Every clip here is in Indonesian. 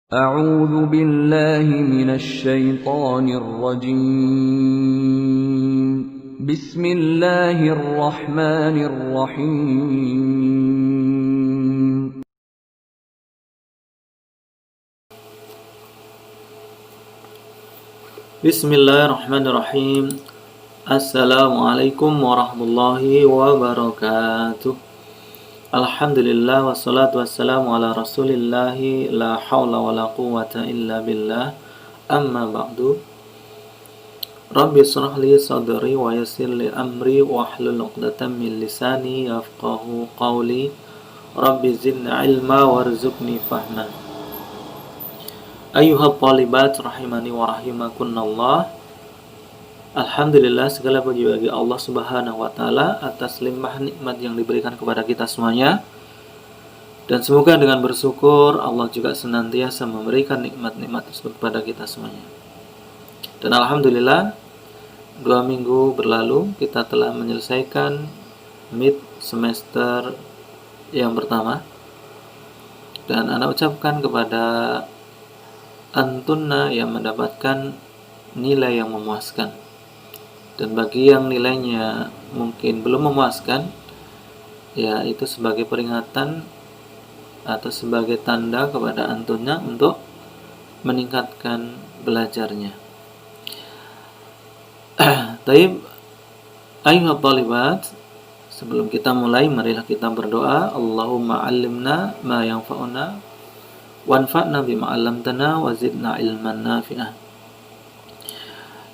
أعوذ بالله من الشيطان الرجيم بسم الله الرحمن الرحيم Bismillahirrahmanirrahim. Assalamualaikum warahmatullahi wabarakatuh. Alhamdulillah wassalatu wassalamu ala rasulillahi la hawla wa la quwwata illa billah. Amma ba'du. Rabbi shrah li sadri wa yassir li amri wahlul 'uqdatam min lisani yafqahu qawli. Rabbi zidni ilma warzuqni fahma. Ayyuhal thalibat rahimani wa rahimakunallah. Alhamdulillah, segala puji bagi Allah Subhanahu wa taala atas limpah nikmat yang diberikan kepada kita semuanya. Dan semoga dengan bersyukur Allah juga senantiasa memberikan nikmat-nikmat tersebut kepada kita semuanya. Dan alhamdulillah, 2 minggu berlalu kita telah menyelesaikan mid semester yang pertama. Dan ana ucapkan kepada antunna yang mendapatkan nilai yang memuaskan. Dan bagi yang nilainya mungkin belum memuaskan, ya itu sebagai peringatan atau sebagai tanda kepada antunna untuk meningkatkan belajarnya. Taib, ayyuhat thalibat, sebelum kita mulai marilah kita berdoa. Allahumma 'allimna ma yanfa'una wanfa'na bima 'allamtana wa zidna ilman nafi'ah.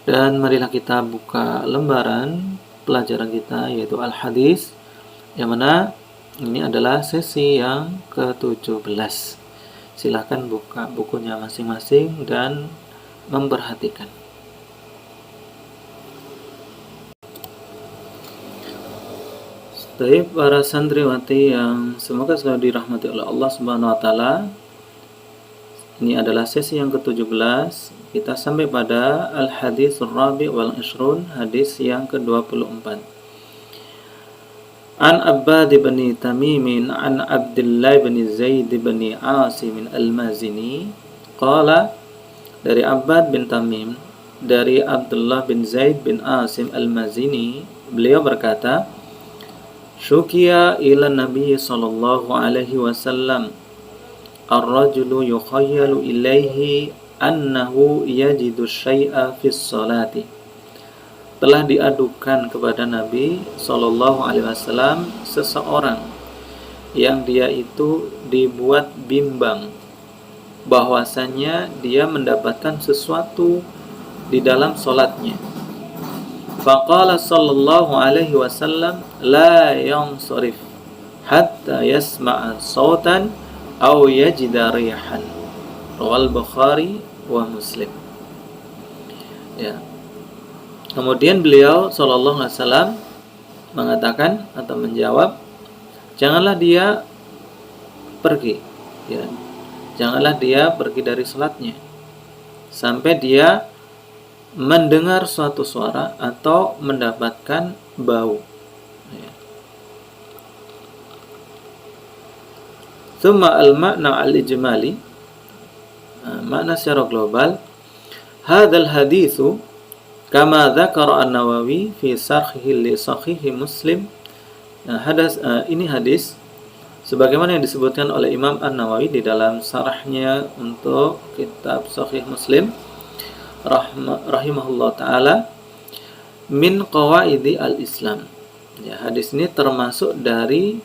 Dan marilah kita buka lembaran pelajaran kita, yaitu Al-Hadis, yang mana ini adalah sesi yang ke-17. Silahkan buka bukunya masing-masing dan memperhatikan. Baik, para santriwati yang semoga selalu dirahmati oleh Allah Subhanahu wa taala. Ini adalah sesi yang ke-17. Kita sampai pada Al-Hadithur Rabi' wal Ishrun, hadis yang ke-24. An Abbad bin Tamim an Abdullah bin Zaid bin Asim al-Mazini qala, dari Abbad bin Tamim dari Abdullah bin Zaid bin Asim al-Mazini, beliau berkata, syukiya ila Nabi sallallahu alaihi wasallam ar-rajulu yukhayyalu ilaihi annahu yajidu syai'a fis salati. Telah diadukan kepada Nabi sallallahu alaihi wasallam seseorang yang dia itu dibuat bimbang bahwasanya dia mendapatkan sesuatu di dalam salatnya. Faqala sallallahu alaihi wasallam la yansarif hatta yasma'a sautan aw yajida rihan. Rawal Bukhari wa Muslim. Ya. Kemudian beliau sallallahu alaihi wasallam mengatakan atau menjawab, janganlah dia pergi, ya. Janganlah dia pergi dari salatnya sampai dia mendengar suatu suara atau mendapatkan bau. Ya. Thumma al-ma'na al-ijmali, makna secara global, hadzal haditsu kama dzakara an-Nawawi fi sarhihi li sahih Muslim. Ini hadis sebagaimana yang disebutkan oleh Imam An-Nawawi di dalam sarahnya untuk kitab Sahih Muslim rahimahullah taala, min qawaidi al-Islam. Ya, hadis ini termasuk dari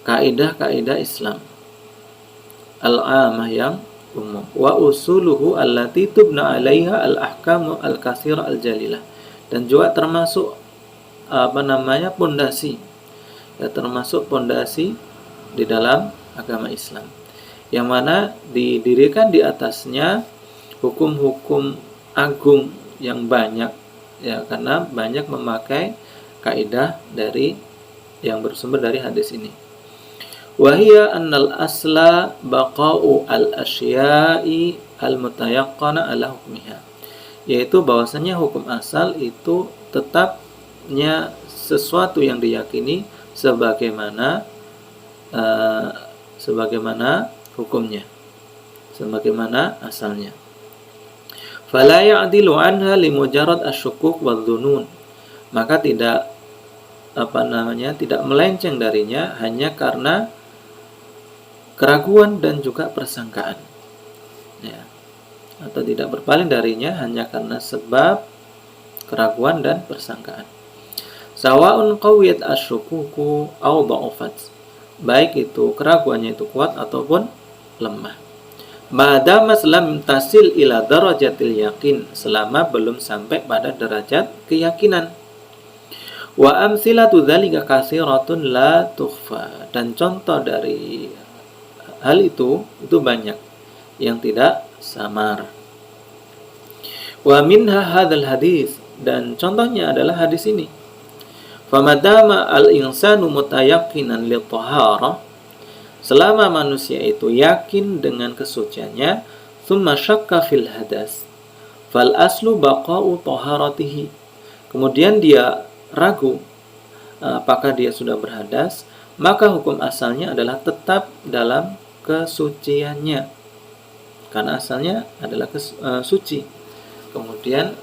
kaidah-kaidah Islam al-'amah yang umum, wa usuluhu allati tubna 'alaiha al-ahkamu al-katsira al-jalilah, dan juga termasuk pondasi, ya, termasuk pondasi di dalam agama Islam yang mana didirikan di atasnya hukum-hukum agung yang banyak, ya, karena banyak memakai kaidah dari yang bersumber dari hadis ini. Wahia annal asla baqa'u al-asya'i al-mutayaqqana ala hukmiha, yaitu bahwasanya hukum asal itu tetapnya sesuatu yang diyakini sebagaimana hukumnya. sebagaimana asalnya. Fala ya'dilu anha limujarrad asyukuk wadzunun. Maka tidak tidak melenceng darinya hanya karena keraguan dan juga persangkaan. Ya. Atau tidak berpaling darinya hanya karena sebab keraguan dan persangkaan. Sawa'un qawiyat asyukuku aw dha'ufat. Baik itu keraguannya itu kuat ataupun lemah. Madama lam tasil ila darajatil yakin, selama belum sampai pada derajat keyakinan. Wa amsilatu dzalika katsiratun la tukhfa. Dan contoh dari hal itu banyak yang tidak samar. Wa minha hadzal hadis, dan contohnya adalah hadis ini. Famadama al-insanu mutayaqqinan li taharah, selama manusia itu yakin dengan kesuciannya, thumma syakka fil hadas, fal aslu baqa'u taharatihi. Kemudian dia ragu apakah dia sudah berhadas, maka hukum asalnya adalah tetap dalam kesuciannya, karena asalnya adalah suci. Kemudian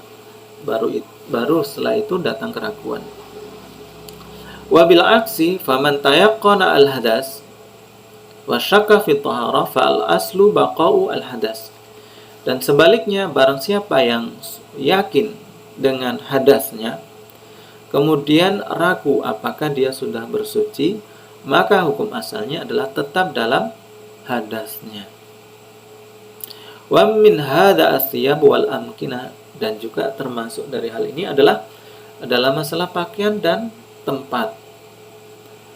baru setelah itu datang keraguan. Wa bil aksi faman tayaqqana al hadas wa syakka fi taharah fa al aslu baqa'u al hadas. Dan sebaliknya, barang siapa yang yakin dengan hadasnya kemudian ragu apakah dia sudah bersuci, maka hukum asalnya adalah tetap dalam hadasnya. Wa min hadza asyab wal amkinah, dan juga termasuk dari hal ini adalah masalah pakaian dan tempat.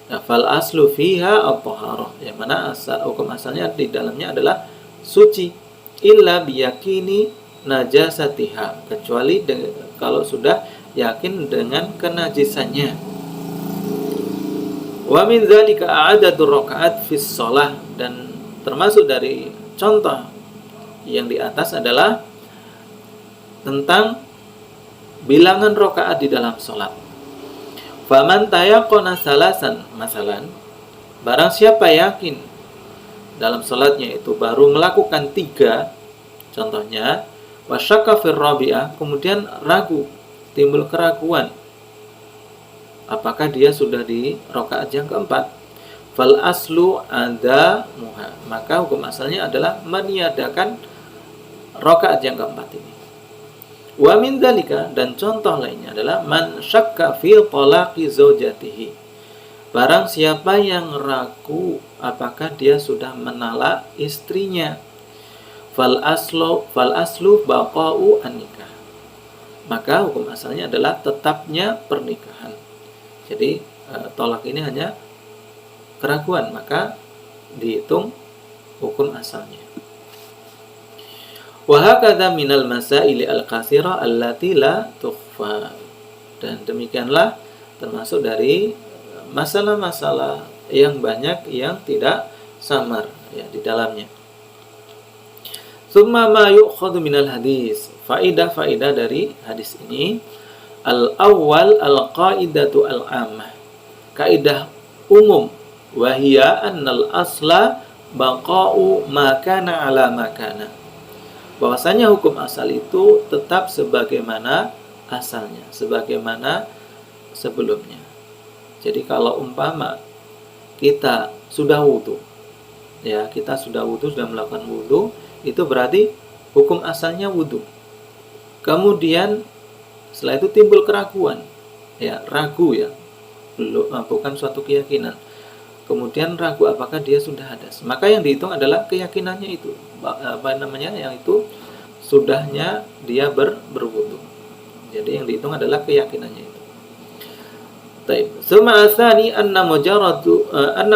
Fal aslu fiha at-taharah, yang mana hukum asalnya di dalamnya adalah suci, illa biyakini najasatiha, kecuali kalau sudah yakin dengan kenajisannya. Wa min dzalika a'adadur rakaat fis shalah, dan termasuk dari contoh yang di atas adalah tentang bilangan rakaat di dalam salat. Faman tayaqqana salasan, masalan, barang siapa yakin dalam salatnya itu baru melakukan 3, contohnya, wa syakka fir rabi'ah, kemudian ragu, timbul keraguan apakah dia sudah di rakaat yang keempat, fal aslu ada muha, maka hukum asalnya adalah meniadakan rakaat yang keempat ini. Wa min dzalika, dan contoh lainnya adalah man syakka fi talaqi zaujatihi, barang siapa yang ragu apakah dia sudah menalak istrinya, fal aslu baqa'u an-nikah, maka hukum asalnya adalah tetapnya pernikahan. Jadi tolak ini hanya keraguan, maka dihitung hukum asalnya. Wa hakadha minal masaili al-katsira allati la tukhfa, dan demikianlah termasuk dari masalah-masalah yang banyak yang tidak samar ya di dalamnya. Tsumma ma yu'khadhu minal hadis, faidah dari hadis ini. Al-awwal al-qaidatu al-ammah, kaidah umum, wa hiya annal asla baqa'u ma kana ala ma kana, bahwasanya hukum asal itu tetap sebagaimana asalnya, sebagaimana sebelumnya. Jadi kalau umpama kita sudah wudu, ya kita sudah melakukan wudu, itu berarti hukum asalnya wudu. Kemudian setelah itu timbul keraguan, ya ragu ya, bukan suatu keyakinan. Kemudian ragu apakah dia sudah hadas, maka yang dihitung adalah keyakinannya itu, yang itu sudahnya dia berwudu. Jadi yang dihitung adalah keyakinannya itu. Taib. Suma asani anna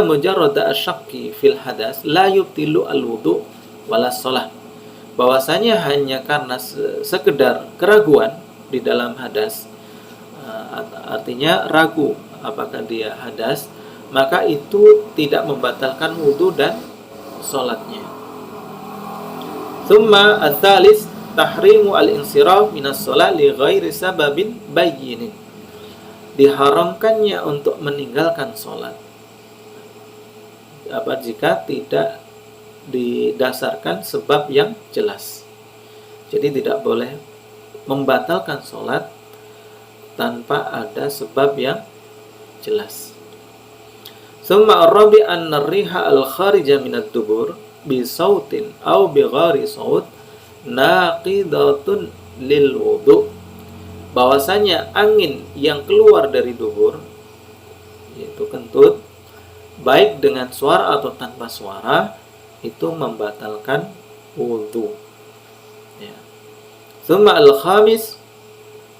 mujarrad asyakki fil hadas la yubtilu al-wudu wala shalah, bahwasanya hanya karena sekedar keraguan di dalam hadas, artinya ragu apakah dia hadas, maka itu tidak membatalkan wudu dan sholatnya. Tsumma ats-tsalis tahrimu al-insiraf minas shalah li ghairi sababin bayyinin, diharamkannya untuk meninggalkan sholat jika tidak didasarkan sebab yang jelas. Jadi tidak boleh membatalkan sholat tanpa ada sebab yang jelas. Summa ar-rabi anna ar-riha al-kharija min ad-dubur bi sautin aw bi ghairi saut naqidatun lil wudu. Bahwasanya angin yang keluar dari dubur, yaitu kentut, baik dengan suara atau tanpa suara, itu membatalkan wudu. Ya. Summa al-khamis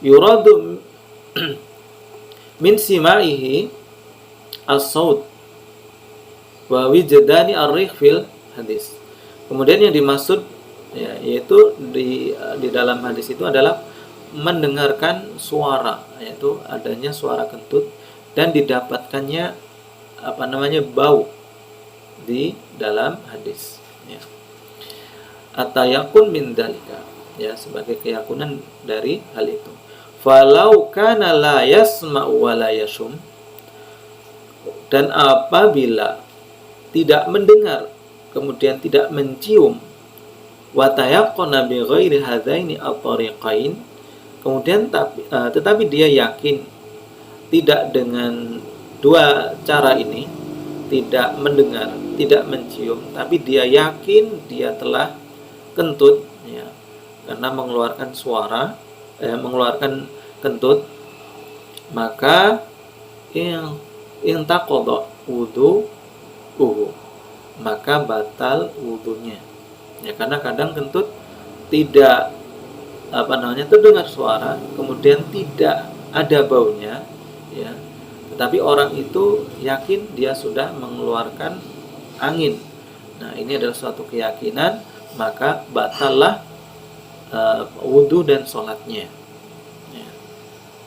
yuradu min simaihi as-saut wa wijdani ar-rih fil hadis. Kemudian yang dimaksud ya, yaitu di dalam hadis itu adalah mendengarkan suara, yaitu adanya suara kentut dan didapatkannya bau di dalam hadis. Ya. Atayakun min dalika, ya, sebagai keyakinan dari hal itu. Falau kana la yasma'u wa la yashum, dan apabila tidak mendengar kemudian tidak mencium, wa tayaqqana bi ghairi hadaini at-tariqain, kemudian tetapi dia yakin tidak dengan dua cara ini, tidak mendengar, tidak mencium, tapi dia yakin dia telah kentut, ya, karena mengeluarkan suara, mengeluarkan kentut, maka in taqadha wudu'uhu, maka batal wudunya. Ya, karena kadang kentut tidak terdengar suara, kemudian tidak ada baunya, ya. Tetapi orang itu yakin dia sudah mengeluarkan angin. Nah, ini adalah suatu keyakinan, maka batallah wudu dan sholatnya. Ya.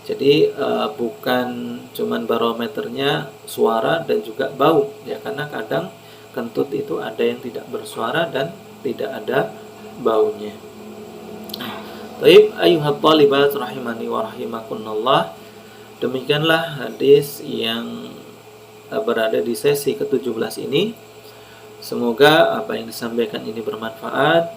Jadi bukan cuman barometernya suara dan juga bau, ya, karena kadang kentut itu ada yang tidak bersuara dan tidak ada baunya. Baik, ayyuhat thalibat rahimani wa rahimakumullah. Demikianlah hadis yang berada di sesi ke-17 ini. Semoga apa yang disampaikan ini bermanfaat.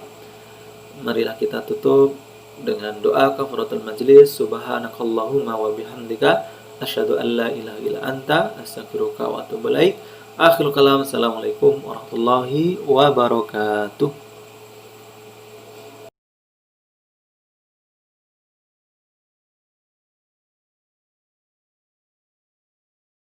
Marilah kita tutup dengan doa kafaratul majlis. Subhanakallahumma wa bihamdika asyhadu an la ilaha illa anta astaghfiruka wa atubu ilaik. Akhirul kalam. Assalamualaikum warahmatullahi wabarakatuh.